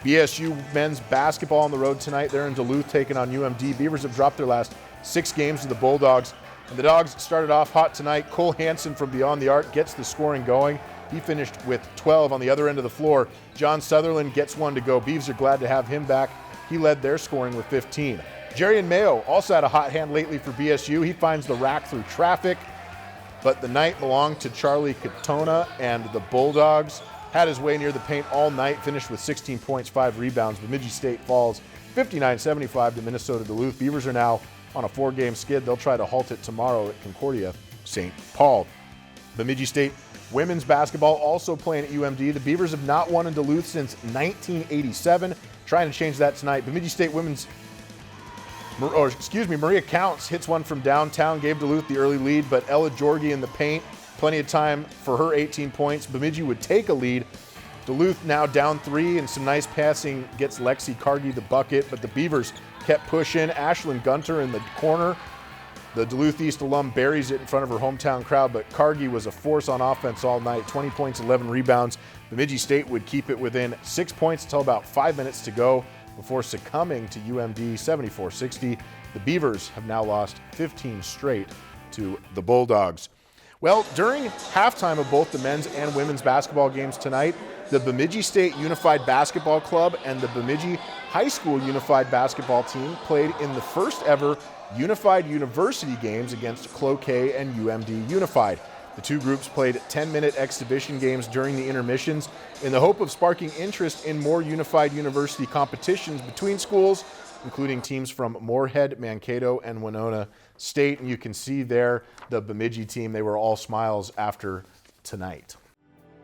BSU men's basketball on the road tonight. They're in Duluth taking on UMD. Beavers have dropped their last 6 games to the Bulldogs. And the Dogs started off hot tonight. Cole Hansen from beyond the arc gets the scoring going. He finished with 12 on the other end of the floor. John Sutherland gets one to go. Beavs are glad to have him back. He led their scoring with 15. Jerry and Mayo also had a hot hand lately for BSU. He finds the rack through traffic. But the night belonged to Charlie Katona, and the Bulldogs had his way near the paint all night, finished with 16 points, 5 rebounds. Bemidji State falls 59-75 to Minnesota Duluth. Beavers are now on a 4-game skid. They'll try to halt it tomorrow at Concordia St. Paul. Bemidji State women's basketball also playing at UMD. The Beavers have not won in Duluth since 1987. Trying to change that tonight. Bemidji State Maria Counts hits one from downtown, gave Duluth the early lead, but Ella Jorgi in the paint. Plenty of time for her 18 points. Bemidji would take a lead. Duluth now down 3, and some nice passing gets Lexi Cargi the bucket, but the Beavers kept pushing. Ashlyn Gunter in the corner. The Duluth East alum buries it in front of her hometown crowd, but Cargi was a force on offense all night. 20 points, 11 rebounds. Bemidji State would keep it within 6 points until about 5 minutes to go before succumbing to UMD 74-60. The Beavers have now lost 15 straight to the Bulldogs. Well, during halftime of both the men's and women's basketball games tonight, the Bemidji State Unified Basketball Club and the Bemidji High School Unified Basketball Team played in the first ever Unified University games against Cloquet and UMD Unified. The two groups played 10-minute exhibition games during the intermissions in the hope of sparking interest in more Unified University competitions between schools, including teams from Moorhead, Mankato, and Winona State. And you can see there the Bemidji team. They were all smiles after tonight.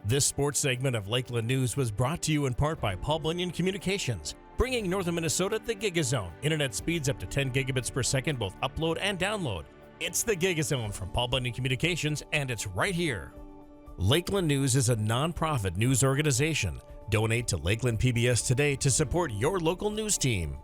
This sports segment of Lakeland News was brought to you in part by Paul Bunyan Communications, bringing northern Minnesota the Gigazone. Internet speeds up to 10 gigabits per second, both upload and download. It's the Gigazone from Paul Bunyan Communications, and it's right here. Lakeland News is a nonprofit news organization. Donate to Lakeland PBS today to support your local news team.